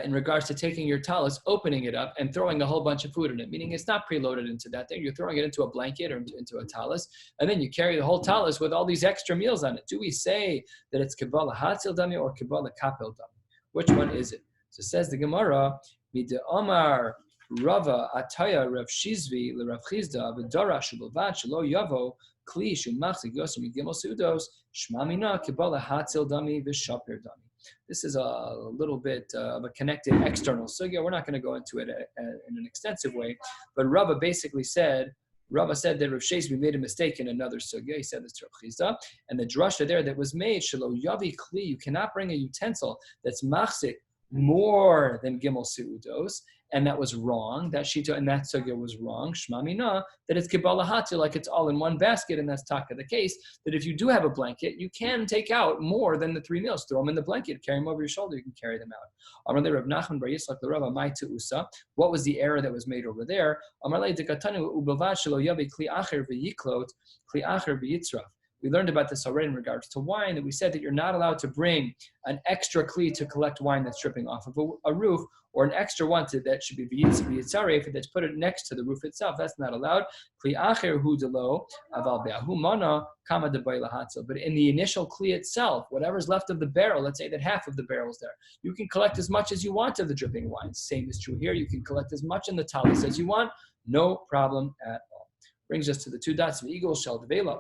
in regards to taking your talis, opening it up, and throwing a whole bunch of food in it? Meaning it's not preloaded into that thing. You're throwing it into a blanket or into a talis, and then you carry the whole talis with all these extra meals on it. Do we say that it's Kabbalah Hatzil Dami or Kabbalah Kapel Dami? Which one is it? So says the Gemara, Mida Omar Rava Ataya Rav Shizvi Rav Chizda V'Dara Shulovat Shelo Yavo Kli Shumachzik Yosem Gimel Sudos Shmamina Kabbalah Hatzil Dami V'Shaper Dami. This is a little bit of a connected external sugya. We're not going to go into it in an extensive way, but Rabbi basically said, that Rav Shizvi made a mistake in another sugya. He said this to Rav Chizda, and the drasha there that was made, Shelo Yavi Kli, you cannot bring a utensil that's machzik more than Gimel Seudos, and that was wrong. That shita and that sugya was wrong. Shma mina, that it's Kabbalah Hatzil, like it's all in one basket, and that's taka the case, that if you do have a blanket, you can take out more than the 3 meals. Throw them in the blanket, carry them over your shoulder, you can carry them out. Amarle Rav Nachman bar Yitzchak l'Rava mai tu'usa. What was the error that was made over there? Amarle dekatanu ubavad shelo yavi kli acher v'yiklot, kli acher v'yitzraf. We learned about this already in regards to wine, that we said that you're not allowed to bring an extra kli to collect wine that's dripping off of a roof, or an extra one that should be v'yitzaref, that's put it next to the roof itself. That's not allowed. Kli acher hu delo aval be'ahu mana kama debayla hatzel. But in the initial kli itself, whatever's left of the barrel, let's say that half of the barrel's there, you can collect as much as you want of the dripping wine. Same is true here. You can collect as much in the talis as you want. No problem at all. Brings us to the 2 dots of eagle shel devela.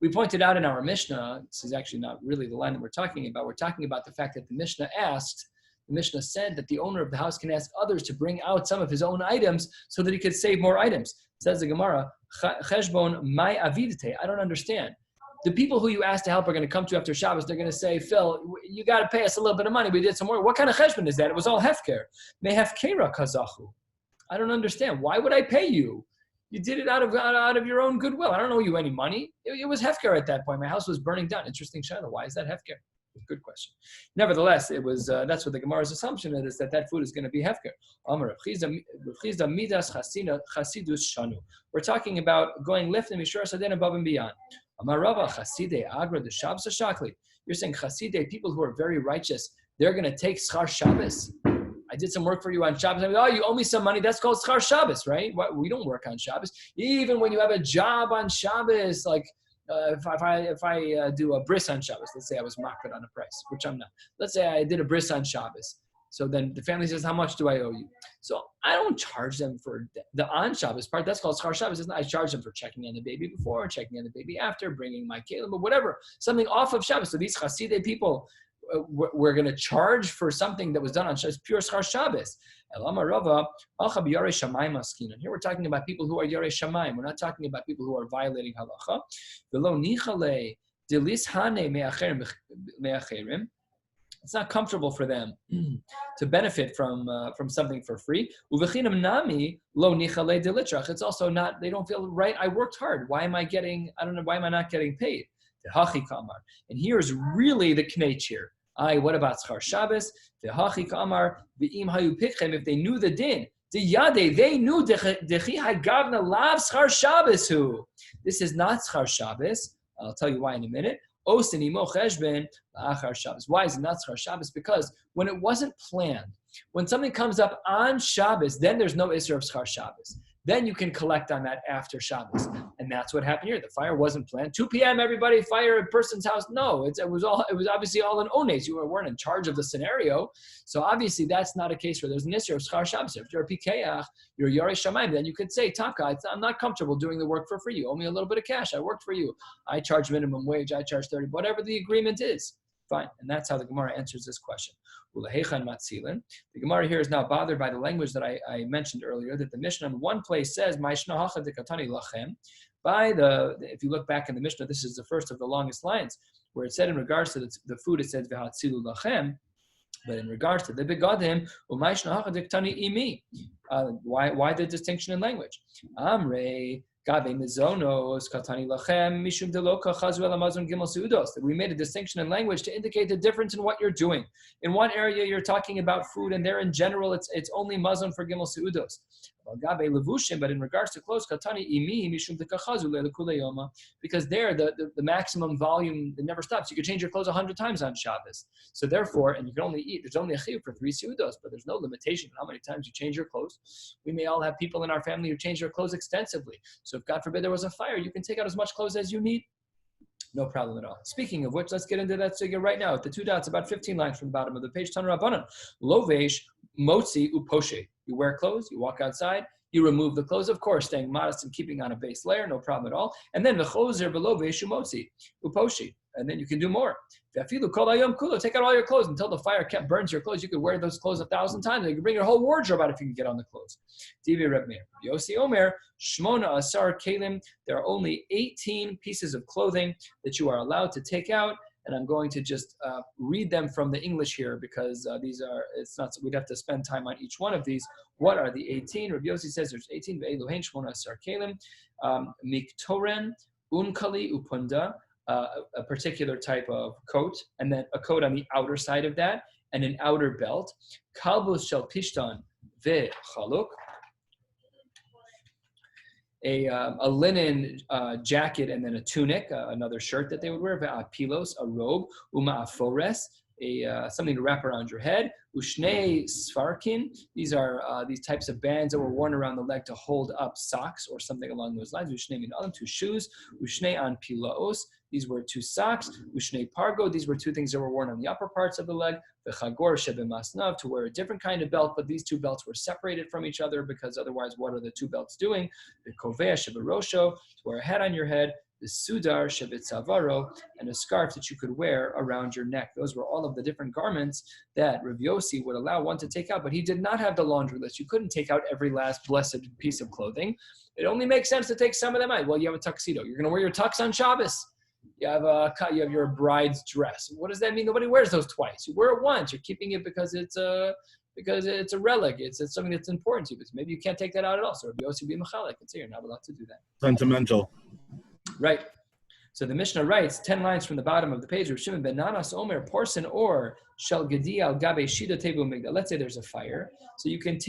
We pointed out in our Mishnah, this is actually not really the line that we're talking about. We're talking about the fact that the Mishnah said that the owner of the house can ask others to bring out some of his own items so that he could save more items. Says the Gemara, Cheshbon mai avidite. I don't understand. The people who you asked to help are going to come to you after Shabbos. They're going to say, Phil, you got to pay us a little bit of money. We did some work. What kind of cheshbon is that? It was all hefker. Me hefkera kazachu. I don't understand. Why would I pay you? You did it out of your own goodwill. I don't owe you any money. It was hefker at that point. My house was burning down. Interesting shadow. Why is that hefker? Good question. Nevertheless, it was. That's what the Gemara's assumption is, that food is going to be hefker. We're talking about going lifting mishur sadin above and beyond. You're saying chasidei, people who are very righteous, they're going to take schar Shabbos. I did some work for you on Shabbos. Oh, you owe me some money. That's called schar Shabbos, right? We don't work on Shabbos. Even when you have a job on Shabbos, like if I do a bris on Shabbos, let's say I was makbid on a price, which I'm not. Let's say I did a bris on Shabbos. So then the family says, how much do I owe you? So I don't charge them for the on Shabbos part. That's called schar Shabbos. I charge them for checking on the baby before, checking on the baby after, bringing my kelim, or whatever, something off of Shabbos. So these chasidei people, we're going to charge for something that was done on Shabbos, pure schar Shabbos. And here we're talking about people who are yarei shamayim. We're not talking about people who are violating halacha. It's not comfortable for them to benefit from something for free. It's also not, they don't feel right. I worked hard. Why am I not getting paid? And here's really the knech here. What about schar Shabbos? If they knew the din, they knew this is not schar Shabbos. I'll tell you why in a minute. Why is it not schar Shabbos? Because when it wasn't planned, when something comes up on Shabbos, then there's no isser of schar Shabbos. Then you can collect on that after Shabbos. And that's what happened here. The fire wasn't planned. 2 p.m., everybody, fire a person's house. No, it was obviously all in ones. You weren't in charge of the scenario. So obviously that's not a case where there's an issue of schar Shabbos. If you're a pikeach, you're yarei shamayim, then you could say, Taka, I'm not comfortable doing the work for free. You owe me a little bit of cash. I worked for you. I charge minimum wage. I charge 30, whatever the agreement is. Fine. And that's how the Gemara answers this question. The Gemara here is now bothered by the language that I mentioned earlier, that the Mishnah in one place says, if you look back in the Mishnah, this is the first of the longest lines, where it said in regards to the food, it says, V'hatzilu lachem. But in regards to the begadim, why the distinction in language? Amrei. We made a distinction in language to indicate the difference in what you're doing. In one area, you're talking about food, and there in general, it's only mazon for gimel seudos. But in regards to clothes, because there the maximum volume, it never stops. You can change your clothes 100 times on Shabbos. So therefore, and you can only eat, there's only a chiyuv for 3 seudos, but there's no limitation on how many times you change your clothes. We may all have people in our family who change their clothes extensively. So if God forbid there was a fire, you can take out as much clothes as you need. No problem at all. Speaking of which, let's get into that sugya right now. At the 2 dots, about 15 lines from the bottom of the page. Tanu Rabbanan, Lovesh, Motzi, Uposhe. You wear clothes, you walk outside, you remove the clothes, of course, staying modest and keeping on a base layer, no problem at all. And then the chozer below Veshu Motzi, Uposhi. And then you can do more. Take out all your clothes until the fire burns your clothes. You could wear those clothes 1,000 times. You can bring your whole wardrobe out if you can get on the clothes. Divi Reb Meir. Yosi Omer, Shmona Asar Kalim. There are only 18 pieces of clothing that you are allowed to take out. And I'm going to just read them from the English here because these are, it's not, we'd have to spend time on each one of these. What are the 18? Rabbi Yossi says there's 18. Ve'eluhen Shmona Asar Kalim. Miktoren, Unkali, Upunda. A particular type of coat, and then a coat on the outer side of that, and an outer belt. Kalbus shel pishtan ve'chaluk. A linen jacket, and then a tunic, another shirt that they would wear. Ve'apilos, a robe. Uma'afores, something to wrap around your head. Ushnei svarkin, these are these types of bands that were worn around the leg to hold up socks or something along those lines. Ushnei minalim, 2 shoes. Ushnei an pilaos, these were 2 socks. Ushnei pargo, these were 2 things that were worn on the upper parts of the leg. V'chagor shebemasnav, to wear a different kind of belt, but these 2 belts were separated from each other because otherwise what are the 2 belts doing? V'kovea sheberosho, to wear a hat on your head. The sudar shebetzavaro, and a scarf that you could wear around your neck. Those were all of the different garments that Rav Yossi would allow one to take out, but he did not have the laundry list. You couldn't take out every last blessed piece of clothing. It only makes sense to take some of them out. Well, you have a tuxedo. You're going to wear your tux on Shabbos. You have your bride's dress. What does that mean? Nobody wears those twice. You wear it once. You're keeping it because it's a relic. It's something that's important to you. But maybe you can't take that out at all. So Rav Yossi be mechalek and say you're not allowed to do that. Sentimental. Right. So the Mishnah writes 10 lines from the bottom of the page. Rav Shimon ben Nanas Omer porson or shel gedi al gabe shida tebu migdal. Let's say there's a fire, so you can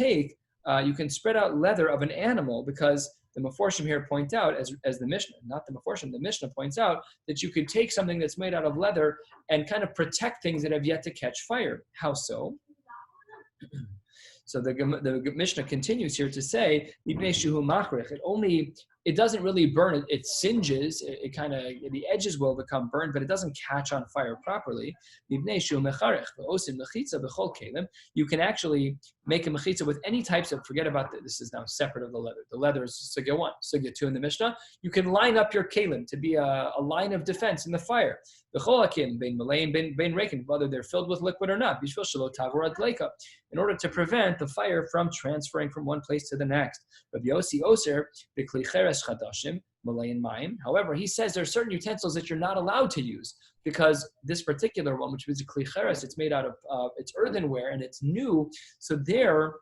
spread out leather of an animal because the Meforshim here point out, as the Mishnah, not the Meforshim, the Mishnah points out that you could take something that's made out of leather and kind of protect things that have yet to catch fire. How so? So the Mishnah continues here to say, it doesn't really burn, it singes, it kind of, the edges will become burned, but it doesn't catch on fire properly. You can actually make a mechitza with any types of, forget about this is now separate of the leather. The leather is sugya 1, sugya 2 in the Mishnah. You can line up your kalim to be a line of defense in the fire. Whether they're filled with liquid or not, in order to prevent the fire from transferring from one place to the next. However, he says there are certain utensils that you're not allowed to use because this particular one, which is a kli cheres, it's made out of it's earthenware and it's new. So there,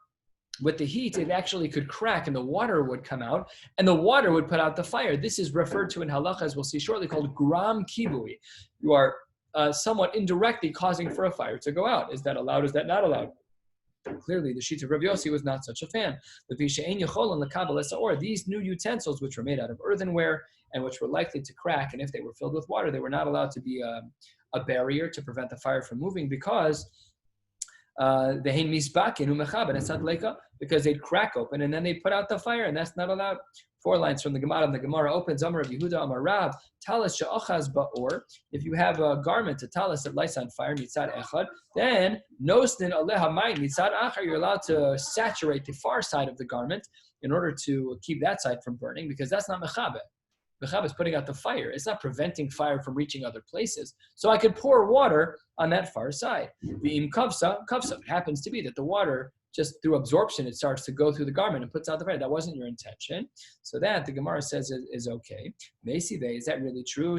with the heat, it actually could crack and the water would come out and the water would put out the fire. This is referred to in halacha, as we'll see shortly, called gram kibui. You are somewhat indirectly causing for a fire to go out. Is that allowed? Is that not allowed? Clearly, the sheet of Rabbi Yossi was not such a fan. These new utensils, which were made out of earthenware and which were likely to crack, and if they were filled with water, they were not allowed to be a barrier to prevent the fire from moving because because they'd crack open and then they put out the fire, and that's not allowed. 4 lines from the Gemara, and the Gemara opens, Amar Rav Yehuda, Amar Rav, talis she'achaz ba'or, if you have a garment, a talis that lights on fire, mitzad echad, then nosnin aleha mayim, mitzad achar, you're allowed to saturate the far side of the garment in order to keep that side from burning, because that's not mechabe. Mechabe is putting out the fire. It's not preventing fire from reaching other places. So I could pour water on that far side. V'im kavsa, it happens to be that the water, just through absorption, it starts to go through the garment and puts out the fire. That wasn't your intention. So that, the Gemara says, is okay. Meisive, is that really true?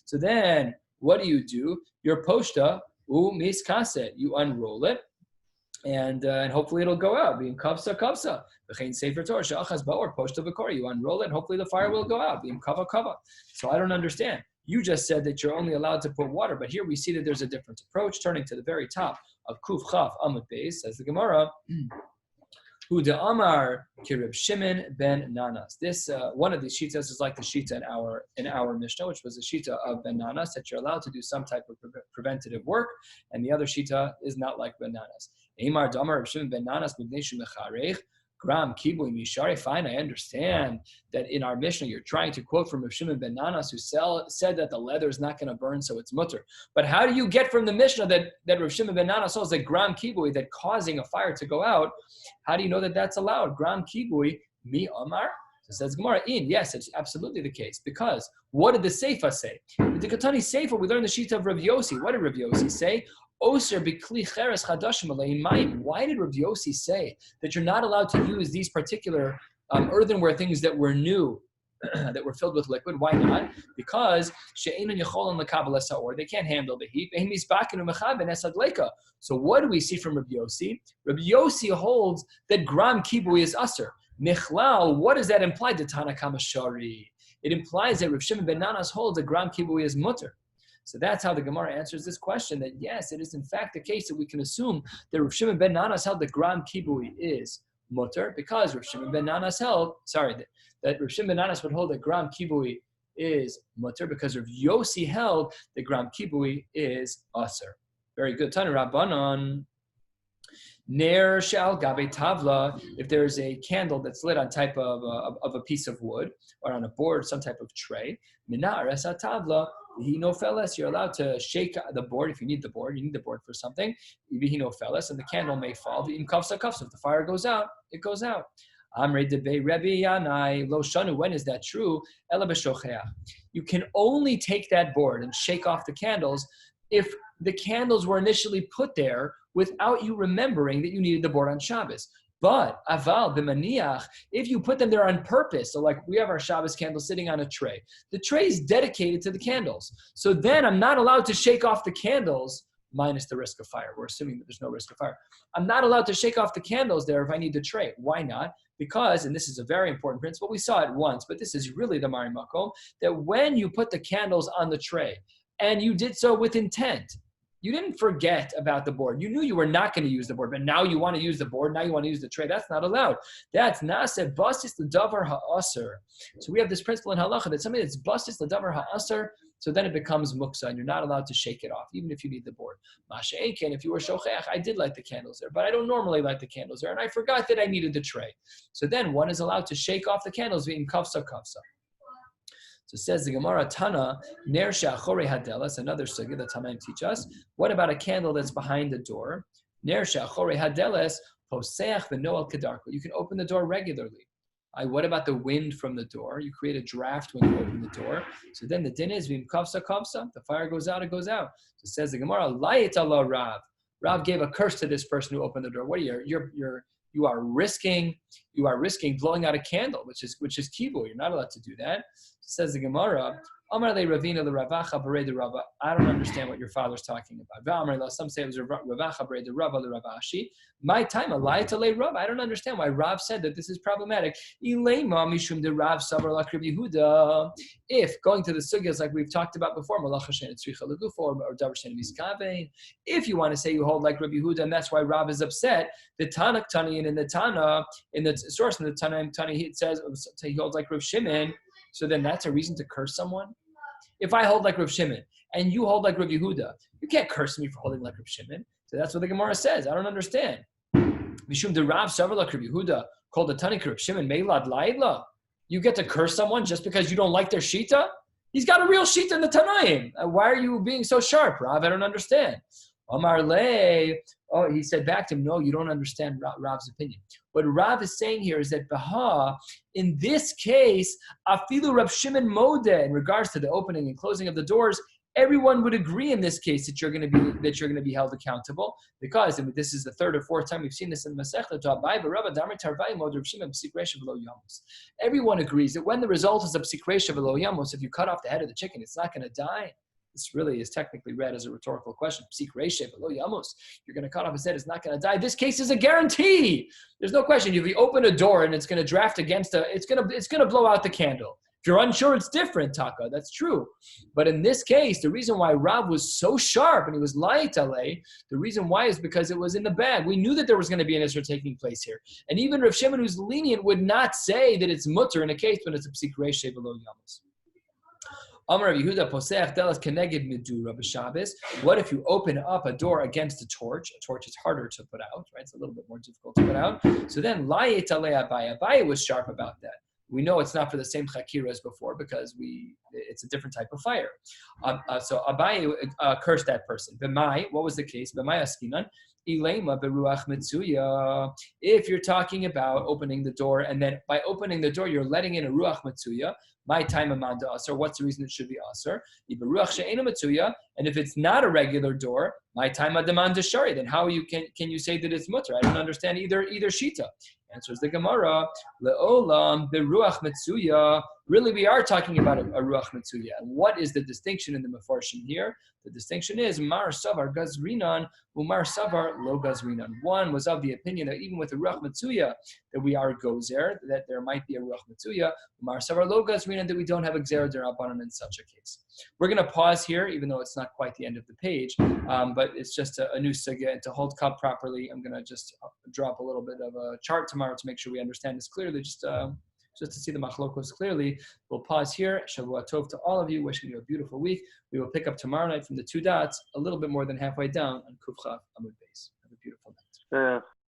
So then, what do? Your poshta, miskase, you unroll it, and hopefully it'll go out. Being kavsa. Sefer Torah, she'achaz ba'or, poshta v'kor, you unroll it, and hopefully the fire will go out. Being kava. So I don't understand. You just said that you're only allowed to put water, but here we see that there's a different approach. Turning to the very top of Kuf Chaf Amud Beis, says the Gemara, Hu de Amar Kirib Shimon ben Nanas. This one of these shitas is like the shita in our Mishnah, which was a shita of ben Nanas, that you're allowed to do some type of preventative work, and the other shita is not like ben Nanas. Amar de Amar Shimon ben Nanas mibnei shu mecharech. Gram kibui mishari. Fine, I understand that in our Mishnah you're trying to quote from Rav Shimon ben Nanas, who said that the leather is not going to burn, so it's mutter. But how do you get from the Mishnah that Rav Shimon ben Nanas says that gram kibui, that causing a fire to go out, how do you know that that's allowed? Gram kibui mi amar. So says Gemara, yes, it's absolutely the case. Because what did the Seifa say? The Katani Seifa, we learned the Shita of Rav Yossi. What did Rav Yossi say? Oser b'kli cheres chadashim alein mayim. Why did Rav Yossi say that you're not allowed to use these particular earthenware things that were new, that were filled with liquid? Why not? Because she'enon yecholon lekabel esaor, they can't handle the heat. So what do we see from Rav Yossi? Rav Yossi holds that gram kibui is aser. Michlal, what does that imply? The Tana Kamashari. It implies that Rav Shimon ben Nanas holds that gram kibui is mutter. So that's how the Gemara answers this question, that yes, it is in fact the case that we can assume that Rav Shimon ben Nanas held that gram kibui is mutter, because Rav Shimon ben Nanas held, that Rav Shimon ben Nanas would hold that gram kibui is mutter, because Rav Yossi held that gram kibui is aser. Very good. Tana Rabbanon. Ner shal gabe tavla, if there is a candle that's lit on type of a piece of wood or on a board, some type of tray, minar esa tavla, v'hinofeles, you're allowed to shake the board if you need the board for something, v'hinofeles, and the candle may fall, v'im kafsa kafsa, if the fire goes out, it goes out. Amrei debei Rabbi Yanai lo shanu, when is that true? Ela b'shocheach. You can only take that board and shake off the candles if the candles were initially put there without you remembering that you needed the board on Shabbos. But aval b'maniach, if you put them there on purpose, so like we have our Shabbos candle sitting on a tray, the tray is dedicated to the candles. So then I'm not allowed to shake off the candles minus the risk of fire. We're assuming that there's no risk of fire. I'm not allowed to shake off the candles there if I need the tray. Why not? Because, and this is a very important principle, we saw it once, but this is really the Mari Makom, that when you put the candles on the tray, and you did so with intent, you didn't forget about the board. You knew you were not going to use the board, but now you want to use the board. Now you want to use the tray. That's not allowed. That's naseh bastis l'davar ha'aser. So we have this principle in halacha that something that's bastis l'davar ha'aser, so then it becomes muksa, and you're not allowed to shake it off, even if you need the board. Masha'enken, if you were shocheach, I did light the candles there, but I don't normally light the candles there, and I forgot that I needed the tray. So then one is allowed to shake off the candles, being kafsa kafsa. So says the Gemara, Tana, Ner Sha'achore Hadelas, another sugya that Tanaim teach us. What about a candle that's behind the door? Ner Sha'achore Hadelas, Poseach v'noel kedarko. You can open the door regularly. What about the wind from the door? You create a draft when you open the door. So then the din is, Vim kavsa kavsa, the fire goes out, it goes out. So says the Gemara, Layit Allah Rav. Rav gave a curse to this person who opened the door. What are you are risking blowing out a candle, which is kibu. You're not allowed to do that. Says the Gemara, Amar le Ravina le Ravacha b'rei de Rava. I don't understand what your father's talking about. Some say it was Ravacha b'rei de Rava le Ravashi. My time, alayta le Rav. I don't understand why Rav said that this is problematic. Ilema mishum de Rav savar la Rabbi Yehuda. If going to the sugyas like we've talked about before, malacha shein tzricha legufo or davar shein miskavein. If you want to say you hold like Rabbi Yehuda, and that's why Rav is upset, the Tanakh Tani and in the Tana, in the source in the Tana Tani, it says he holds like Rav Shimon. So then that's a reason to curse someone? If I hold like Rav Shimon and you hold like Rav Yehuda, you can't curse me for holding like Rav Shimon. So that's what the Gemara says. I don't understand. Mishum de Rav savar like Rav Yehuda called the Tani Rav Shimon meilad laidla. You get to curse someone just because you don't like their shita? He's got a real shita in the Tanaim. Why are you being so sharp, Rav? I don't understand. Amar le. Oh, he said back to him, no, you don't understand Rav's opinion. What Rav is saying here is that Baha, in this case, afilu Rav Shimon Modeh, in regards to the opening and closing of the doors, everyone would agree in this case that you're going to be held accountable, because this is the third or fourth time we've seen this in the Maseches. Everyone agrees that when the result is a psik reisha v'lo yamos, if you cut off the head of the chicken, it's not going to die. This really is technically read as a rhetorical question. Psik reisha v'lo yamos. You're going to cut off his head, it's not going to die. This case is a guarantee. There's no question. If you open a door and it's going to draft against it's going to blow out the candle. you're unsure, it's different, Taka. That's true. But in this case, the reason why Rav was so sharp and he was light alei, the reason why is because it was in the bag. We knew that there was going to be an Isser taking place here. And even Rav Shimon, who's lenient, would not say that it's mutter in a case when it's a psik reishe below yamas. Amar Rav Yehuda posech delas keneged midura b'Shabbos. What if you open up a door against a torch? A torch is harder to put out, right? It's a little bit more difficult to put out. So then layet alei Abaye. Abaye was sharp about that. We know it's not for the same chakira as before because it's a different type of fire. So Abaye cursed that person. B'mai, what was the case? B'mai askinan. Ilema beruach mitzuya. If you're talking about opening the door, and then by opening the door, you're letting in a ruach mitzuya, my time amanda asar. What's the reason it should be asar? Beruach she'ena mitzuya. And if it's not a regular door, my time adamanda shari. Then how can you say that it's mutter? I don't understand either shita. Answers the Gemara, le'olam beruach mitzuya. Really, we are talking about a ruach mitzuya. And what is the distinction in the mefarshim here? The distinction is mar savar gazrinan, umar savar lo gazrinan. One was of the opinion that even with a ruach mitzuya, that we are gozer, that there might be a ruach mitzuya, umar savar lo gazrinan, that we don't have a gzera derabanan in such a case. We're going to pause here, even though it's not quite the end of the page, but it's just a new sugya. And to hold cup properly, I'm going to just drop a little bit of a chart tomorrow to make sure we understand this clearly, just to see the machlokos clearly. We'll pause here. Shavua tov to all of you. Wishing you a beautiful week. We will pick up tomorrow night from the two dots, a little bit more than halfway down on Kuf Chav Amud Beis. Have a beautiful night.